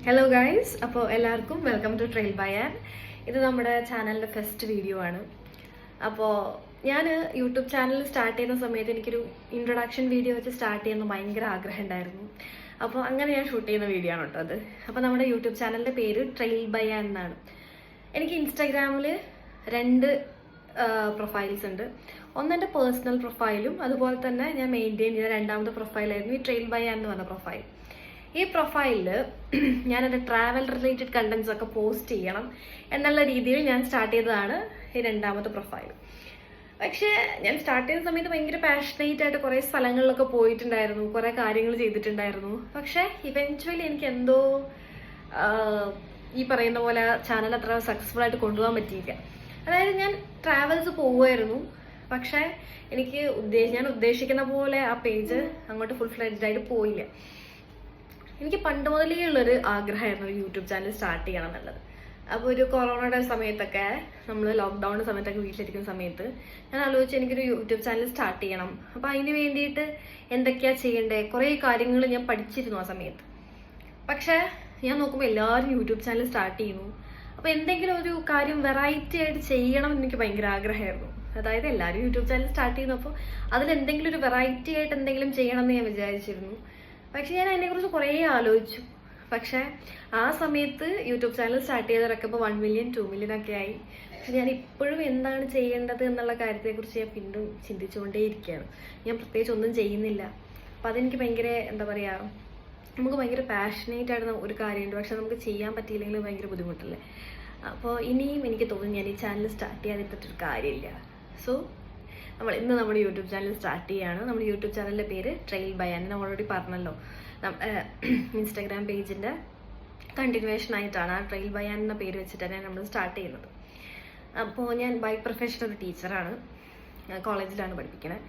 Hello guys, അപ്പോൾ എല്ലാവർക്കും welcome to trail by Ann. ഇത് നമ്മുടെ ചാനലിൻ്റെ ഫസ്റ്റ് വീഡിയോ ആണ്. അപ്പോൾ ഞാൻ യൂട്യൂബ് ചാനൽ സ്റ്റാർട്ട് ചെയ്യുന്ന സമയത്ത് എനിക്കൊരു ഇൻട്രൊഡക്ഷൻ വീഡിയോ വെച്ച് സ്റ്റാർട്ട് ചെയ്യുന്ന ഭയങ്കര ആഗ്രഹം ഉണ്ടായിരുന്നു. അപ്പോൾ അങ്ങനെ ഞാൻ ഷൂട്ട് ചെയ്യുന്ന വീഡിയോ ആണ് കേട്ടോ അത്. അപ്പോൾ നമ്മുടെ യൂട്യൂബ് ചാനലിൻ്റെ പേര് ട്രെയിൽ ബൈ ആൻ എന്നാണ്. എനിക്ക് ഇൻസ്റ്റാഗ്രാമിൽ രണ്ട് പ്രൊഫൈൽസ് ഉണ്ട്. ഒന്ന് എൻ്റെ പേഴ്സണൽ പ്രൊഫൈലും അതുപോലെ തന്നെ ഞാൻ മെയിൻറ്റെയിൻ ചെയ്ത രണ്ടാമത്തെ പ്രൊഫൈലായിരുന്നു ഈ ട്രെയിൽ ബൈ ആൻ എന്ന് പറഞ്ഞ പ്രൊഫൈൽ. ഈ പ്രൊഫൈലിൽ ഞാൻ എൻ്റെ ട്രാവൽ റിലേറ്റഡ് കണ്ടന്റ്സ് ഒക്കെ പോസ്റ്റ് ചെയ്യണം എന്നുള്ള രീതിയിൽ ഞാൻ സ്റ്റാർട്ട് ചെയ്തതാണ് ഈ രണ്ടാമത്തെ പ്രൊഫൈൽ. പക്ഷേ ഞാൻ സ്റ്റാർട്ട് ചെയ്യുന്ന സമയത്ത് ഭയങ്കര പാഷനേറ്റ് ആയിട്ട് കുറേ സ്ഥലങ്ങളിലൊക്കെ പോയിട്ടുണ്ടായിരുന്നു, കുറേ കാര്യങ്ങൾ ചെയ്തിട്ടുണ്ടായിരുന്നു. പക്ഷേ ഇവൻച്വലി എനിക്ക് എന്തോ ഈ പറയുന്ന പോലെ ചാനൽ അത്ര സക്സസ്ഫുൾ ആയിട്ട് കൊണ്ടുപോകാൻ പറ്റിയില്ല. അതായത് ഞാൻ ട്രാവൽസ് പോവുമായിരുന്നു, പക്ഷേ എനിക്ക് ഞാൻ ഉദ്ദേശിക്കുന്ന പോലെ ആ പേജ് അങ്ങോട്ട് ഫുൾ ഫ്ലെഡ്ജ്ഡ് ആയിട്ട് പോയില്ല. എനിക്ക് പണ്ട് മുതലേ ഉള്ളൊരു ആഗ്രഹമായിരുന്നു ഒരു യൂട്യൂബ് ചാനൽ സ്റ്റാർട്ട് ചെയ്യണം എന്നുള്ളത്. അപ്പോൾ ഒരു കൊറോണയുടെ സമയത്തൊക്കെ നമ്മൾ ലോക്ക്ഡൗൺ സമയത്തൊക്കെ വീട്ടിലിരിക്കുന്ന സമയത്ത് ഞാൻ ആലോചിച്ചു എനിക്കൊരു യൂട്യൂബ് ചാനൽ സ്റ്റാർട്ട് ചെയ്യണം. അപ്പോൾ അതിന് വേണ്ടിയിട്ട് എന്തൊക്കെയാണ് ചെയ്യേണ്ടത്, കുറേ കാര്യങ്ങൾ ഞാൻ പഠിച്ചിരുന്നു ആ സമയത്ത്. പക്ഷേ ഞാൻ നോക്കുമ്പോൾ എല്ലാവരും യൂട്യൂബ് ചാനൽ സ്റ്റാർട്ട് ചെയ്യുന്നു. അപ്പോൾ എന്തെങ്കിലും ഒരു കാര്യം വെറൈറ്റി ആയിട്ട് ചെയ്യണം എന്ന് എനിക്ക് ഭയങ്കര ആഗ്രഹമായിരുന്നു. അതായത് എല്ലാവരും യൂട്യൂബ് ചാനൽ സ്റ്റാർട്ട് ചെയ്യുന്നു, അപ്പോൾ അതിലെന്തെങ്കിലും ഒരു വെറൈറ്റി ആയിട്ട് എന്തെങ്കിലും ചെയ്യണം എന്ന് ഞാൻ വിചാരിച്ചിരുന്നു. പക്ഷെ ഞാൻ അതിനെക്കുറിച്ച് കുറേ ആലോചിച്ചു. പക്ഷേ ആ സമയത്ത് യൂട്യൂബ് ചാനൽ സ്റ്റാർട്ട് ചെയ്തവരൊക്കെ ഇപ്പോൾ 1 മില്യൺ 2 മില്യൺ ഒക്കെ ആയി. പക്ഷെ ഞാൻ ഇപ്പോഴും എന്താണ് ചെയ്യേണ്ടത് എന്നുള്ള കാര്യത്തെക്കുറിച്ച് ഞാൻ വീണ്ടും ചിന്തിച്ചുകൊണ്ടേയിരിക്കുകയാണ്. ഞാൻ പ്രത്യേകിച്ച് ഒന്നും ചെയ്യുന്നില്ല. അപ്പം അതെനിക്ക് ഭയങ്കര എന്താ പറയുക, നമുക്ക് ഭയങ്കര പാഷനേറ്റ് ആയിട്ട് ഒരു കാര്യമുണ്ട്, പക്ഷെ നമുക്ക് ചെയ്യാൻ പറ്റിയില്ലെങ്കിൽ ഭയങ്കര ബുദ്ധിമുട്ടല്ലേ. അപ്പോൾ ഇനിയും എനിക്ക് തോന്നുന്നു ഞാൻ ഈ ചാനൽ സ്റ്റാർട്ട് ചെയ്യാതിട്ടൊരു കാര്യമില്ല. സോ ഇന്ന് നമ്മുടെ യൂട്യൂബ് ചാനൽ സ്റ്റാർട്ട് ചെയ്യുകയാണ്. നമ്മുടെ യൂട്യൂബ് ചാനലിൻ്റെ പേര് ട്രെയിൽ ബൈ ആൻ. ഞാൻ ഓൾറെഡി പറഞ്ഞല്ലോ, ഇൻസ്റ്റാഗ്രാം പേജിൻ്റെ കണ്ടിന്യൂവേഷൻ ആയിട്ടാണ് ആ ട്രെയിൽ ബൈ ആൻ എന്ന പേര് വെച്ചിട്ടാണ് നമ്മൾ സ്റ്റാർട്ട് ചെയ്യുന്നത്. അപ്പോൾ ഞാൻ ബൈ പ്രൊഫഷൻ ഒരു ടീച്ചറാണ്, കോളേജിലാണ് പഠിപ്പിക്കുന്നത്.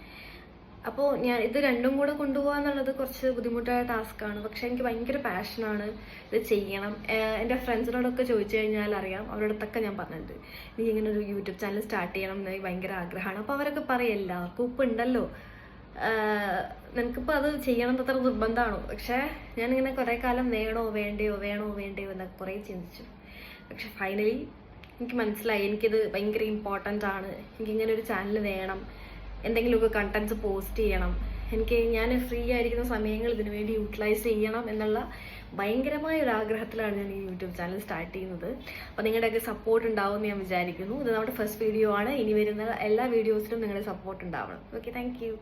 അപ്പോൾ ഞാൻ ഇത് രണ്ടും കൂടെ കൊണ്ടുപോകുക എന്നുള്ളത് കുറച്ച് ബുദ്ധിമുട്ടായ ടാസ്ക്കാണ്. പക്ഷേ എനിക്ക് ഭയങ്കര പാഷനാണ്, ഇത് ചെയ്യണം. എൻ്റെ ഫ്രണ്ട്സിനോടൊക്കെ ചോദിച്ചു കഴിഞ്ഞാൽ അറിയാം, അവരോടൊക്കെ ഞാൻ പറഞ്ഞിട്ടുണ്ട് നീ ഇങ്ങനെ ഒരു യൂട്യൂബ് ചാനൽ സ്റ്റാർട്ട് ചെയ്യണം എന്ന് ഭയങ്കര ആഗ്രഹമാണ്. അപ്പോൾ അവരൊക്കെ പറയും എല്ലാവർക്കും ഇപ്പം ഉണ്ടല്ലോ, നിനക്കിപ്പോൾ അത് ചെയ്യണം അത്ര നിർബന്ധമാണോ. പക്ഷേ ഞാനിങ്ങനെ കുറേ കാലം വേണോ വേണ്ടയോ എന്നൊക്കെ കുറേ ചിന്തിച്ചു. പക്ഷെ ഫൈനലി എനിക്ക് മനസ്സിലായി എനിക്കിത് ഭയങ്കര ഇമ്പോർട്ടൻ്റ് ആണ്. എനിക്കിങ്ങനെ ഒരു ചാനൽ വേണം, എന്തെങ്കിലുമൊക്കെ കണ്ടന്റ്സ് പോസ്റ്റ് ചെയ്യണം, ഞാൻ ഫ്രീ ആയിരിക്കുന്ന സമയങ്ങൾ ഇതിനു വേണ്ടി യൂട്ടിലൈസ് ചെയ്യണം എന്നുള്ള ഭയങ്കരമായ ഒരു ആഗ്രഹത്തിലാണ് ഞാൻ ഈ യൂട്യൂബ് ചാനൽ സ്റ്റാർട്ട് ചെയ്യുന്നത്. അപ്പോൾ നിങ്ങളുടെയൊക്കെ സപ്പോർട്ട് ഉണ്ടാവുമെന്ന് ഞാൻ വിചാരിക്കുന്നു. ഇത് നമ്മുടെ ഫസ്റ്റ് വീഡിയോ ആണ്. ഇനി വരുന്ന എല്ലാ വീഡിയോസിലും നിങ്ങളുടെ സപ്പോർട്ട് ഉണ്ടാവണം. Okay, thank you.